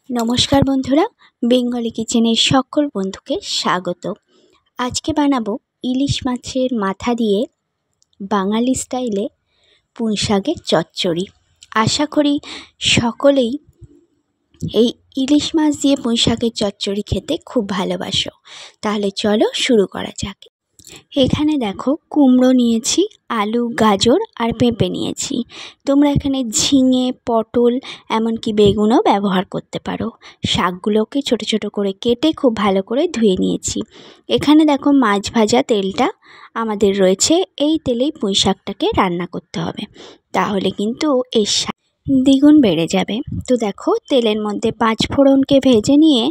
নমস্কার বন্ধুরা, বেঙ্গলি কিচেনের সকল বন্ধুকে স্বাগত। আজকে বানাবো ইলিশ মাছের মাথা দিয়ে বাঙালি স্টাইলে পুঁই শাকের চচ্চড়ি। আশা করি সকলেই এই ইলিশ মাছ দিয়ে পুঁই শাকের চচ্চড়ি খেতে খুব ভালোবাসো। তাহলে চলো শুরু করা যাক। এখানে দেখো কুমড়ো নিয়েছি, আলু, গাজর আর পেঁপে নিয়েছি। তোমরা এখানে ঝিঙে, পটল এমনকি বেগুনও ব্যবহার করতে পারো। শাকগুলোকে ছোট ছোট করে কেটে খুব ভালো করে ধুয়ে নিয়েছি। এখানে দেখো মাছ ভাজা তেলটা আমাদের রয়েছে, এই তেলেই পুঁই শাকটাকে রান্না করতে হবে, তাহলে কিন্তু এর স্বাদ দ্বিগুণ বেড়ে যাবে। তো দেখো তেলের মধ্যে 5 ফোড়নকে ভেজে নিয়ে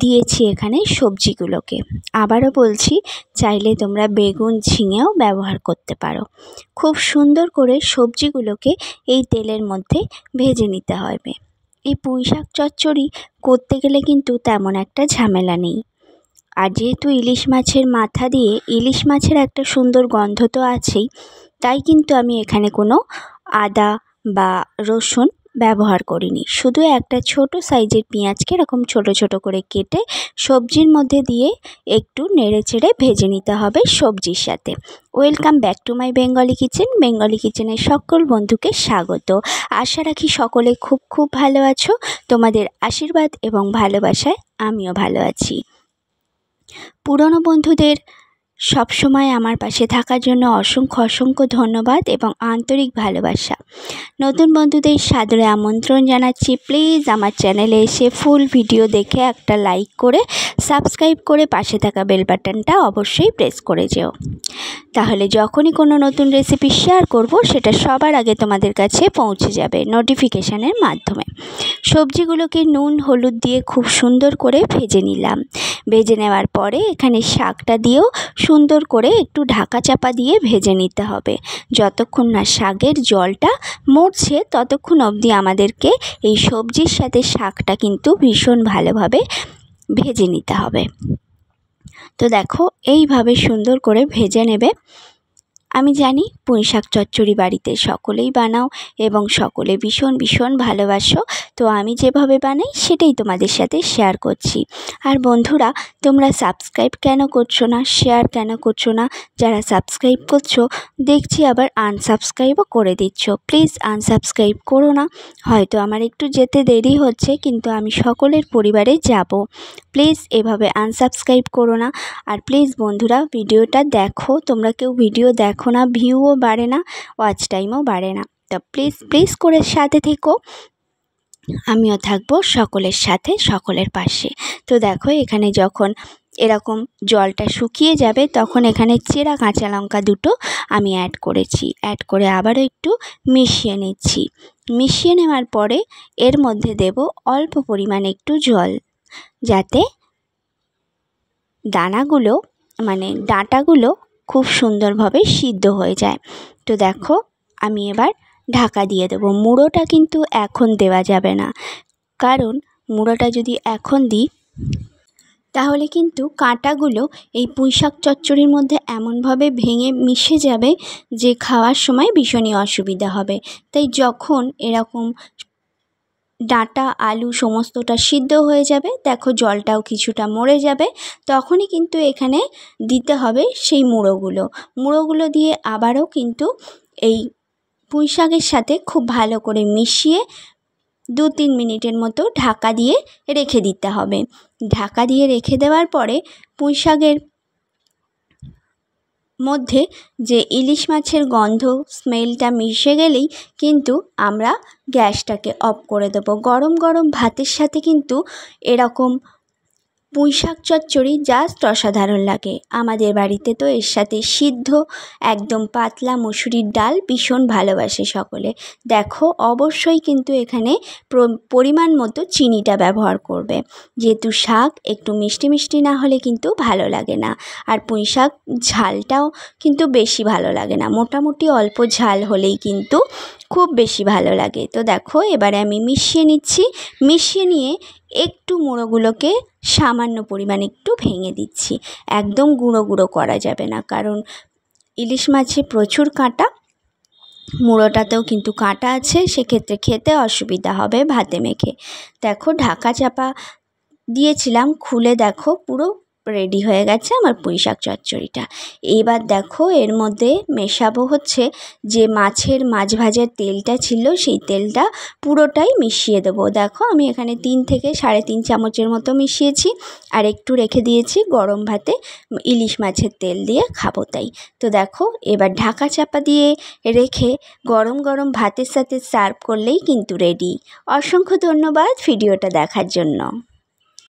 দিয়েছি এখানে সবজিগুলোকে। আবারও বলছি, চাইলে তোমরা বেগুন, ঝিঙেও ব্যবহার করতে পারো। খুব সুন্দর করে সবজিগুলোকে এই তেলের মধ্যে ভেজে নিতে হবে। এই পুঁই শাক চচ্চড়ি করতে গেলে কিন্তু তেমন একটা ঝামেলা নেই। আর যেহেতু ইলিশ মাছের মাথা দিয়ে ইলিশ মাছের একটা সুন্দর গন্ধ তো আছেই, তাই কিন্তু আমি এখানে কোনো আদা বা রসুন ব্যবহার করিনি। শুধু একটা ছোট সাইজের পেঁয়াজকে এরকম ছোট ছোট করে কেটে সবজির মধ্যে দিয়ে একটু নেড়ে চেড়ে ভেজে নিতে হবে সবজির সাথে। Welcome back to my Bengali kitchen. Bengali কিচেনের সকল বন্ধুকে স্বাগত। আশা রাখি সকলে খুব খুব ভালো আছো। তোমাদের আশীর্বাদ এবং ভালোবাসায় আমিও ভালো আছি। পুরনো বন্ধুদের সবসময় আমার পাশে থাকার জন্য অসংখ্য অসংখ্য ধন্যবাদ এবং আন্তরিক ভালোবাসা। নতুন বন্ধুদের সাদরে আমন্ত্রণ জানাচ্ছি, প্লিজ আমার চ্যানেলে এসে ফুল ভিডিও দেখে একটা লাইক করে সাবস্ক্রাইব করে পাশে থাকা বেল বাটনটা অবশ্যই প্রেস করে যেও। তাহলে যখনই কোনো নতুন রেসিপি শেয়ার করব সেটা সবার আগে তোমাদের কাছে পৌঁছে যাবে নোটিফিকেশানের মাধ্যমে। সবজিগুলোকে নুন হলুদ দিয়ে খুব সুন্দর করে ভেজে নিলাম। ভেজে নেওয়ার পরে এখানে শাকটা দিয়েও সুন্দর করে একটু ঢাকা চাপা দিয়ে ভেজে নিতে হবে। যতক্ষণ না শাকের জলটা মরছে ততক্ষণ অবধি আমাদেরকে এই সবজির সাথে শাকটা কিন্তু ভীষণ ভালোভাবে ভেজে নিতে হবে। তো দেখো এইভাবে সুন্দর করে ভেজে নেবে। আমি জানি পুঁই শাক চচ্চড়ি বাড়িতে সকলেই বানাও এবং সকলে ভীষণ ভীষণ ভালোবাসো। তো আমি যেভাবে বানাই সেটাই তোমাদের সাথে শেয়ার করছি। আর বন্ধুরা, তোমরা সাবস্ক্রাইব কেন করছো না, শেয়ার কেন করছো না? যারা সাবস্ক্রাইব করছো দেখছি আবার আনসাবস্ক্রাইবও করে দিচ্ছ। প্লিজ আনসাবস্ক্রাইব করো না। হয়তো আমার একটু যেতে দেরি হচ্ছে, কিন্তু আমি সকলের পরিবারে যাব। প্লিজ এভাবে আনসাবস্ক্রাইব করো না। আর প্লিজ বন্ধুরা, ভিডিওটা দেখো। তোমরা কেউ ভিডিও দেখো না, ভিউও বাড়ে না, ওয়াচ টাইমও বাড়ে না। তো প্লিজ প্লিজ করে সাথে থেকো, আমিও থাকবো সকলের সাথে, সকলের পাশে। তো দেখো এখানে যখন এরকম জলটা শুকিয়ে যাবে তখন এখানে চেরা কাঁচা লঙ্কা দুটো আমি অ্যাড করেছি। অ্যাড করে আবারও একটু মিশিয়ে নিচ্ছি। মিশিয়ে নেওয়ার পরে এর মধ্যে দেব অল্প পরিমাণে একটু জল, যাতে দানাগুলো মানে ডাঁটাগুলো খুব সুন্দরভাবে সিদ্ধ হয়ে যায়। তো দেখো আমি এবার ঢাকা দিয়ে দেবো। মুড়োটা কিন্তু এখন দেওয়া যাবে না, কারণ মুড়োটা যদি এখন দিই তাহলে কিন্তু কাঁটাগুলো এই পুঁই শাক চচ্চড়ির মধ্যে এমনভাবে ভেঙে মিশে যাবে যে খাওয়ার সময় ভীষণই অসুবিধা হবে। তাই যখন এরকম ডাঁটা আলু সমস্তটা সিদ্ধ হয়ে যাবে, দেখো জলটাও কিছুটা মরে যাবে, তখনই কিন্তু এখানে দিতে হবে সেই মুড়োগুলো দিয়ে আবারও কিন্তু এই পুঁই শাকের সাথে খুব ভালো করে মিশিয়ে 2-3 মিনিটের মতো ঢাকা দিয়ে রেখে দিতে হবে। ঢাকা দিয়ে রেখে দেওয়ার পরে পুঁই শাকের মধ্যে যে ইলিশ মাছের গন্ধ স্মেলটা মিশে গেলেই কিন্তু আমরা গ্যাসটাকে অফ করে দেবো। গরম গরম ভাতের সাথে কিন্তু এরকম পুঁই শাক চচ্চড়ি জাস্ট অসাধারণ লাগে। আমাদের বাড়িতে তো এর সাথে সিদ্ধ একদম পাতলা মসুরির ডাল ভীষণ ভালোবাসে সকলে। দেখো অবশ্যই কিন্তু এখানে পরিমাণ মতো চিনিটা ব্যবহার করবে, যেহেতু শাক একটু মিষ্টি মিষ্টি না হলে কিন্তু ভালো লাগে না। আর পুঁই শাক ঝালটাও কিন্তু বেশি ভালো লাগে না, মোটামুটি অল্প ঝাল হলেই কিন্তু খুব বেশি ভালো লাগে। তো দেখো এবারে আমি মিশিয়ে নিচ্ছি। মিশিয়ে নিয়ে একটু মুড়োগুলোকে সামান্য পরিমাণে একটু ভেঙে দিচ্ছি। একদম গুঁড়ো গুঁড়ো করা যাবে না, কারণ ইলিশ মাছে প্রচুর কাঁটা, মুড়োটাতেও কিন্তু কাঁটা আছে, সেক্ষেত্রে খেতে অসুবিধা হবে ভাতে মেখে। দেখো ঢাকা চাপা দিয়েছিলাম, খুলে দেখো পুরো রেডি হয়ে গেছে আমার পুঁইশাক চচ্চড়িটা। এবার দেখো এর মধ্যে মেশাবো হচ্ছে যে মাছের মাছ ভাজার তেলটা ছিল, সেই তেলটা পুরোটাই মিশিয়ে দেবো। দেখো আমি এখানে 3 থেকে 3.5 চামচের মতো মিশিয়েছি, আর একটু রেখে দিয়েছি গরম ভাতে ইলিশ মাছের তেল দিয়ে খাবো তাই। তো দেখো এবার ঢাকা চাপা দিয়ে রেখে গরম গরম ভাতের সাথে সার্ভ করলেই কিন্তু রেডি। অসংখ্য ধন্যবাদ ভিডিওটা দেখার জন্য।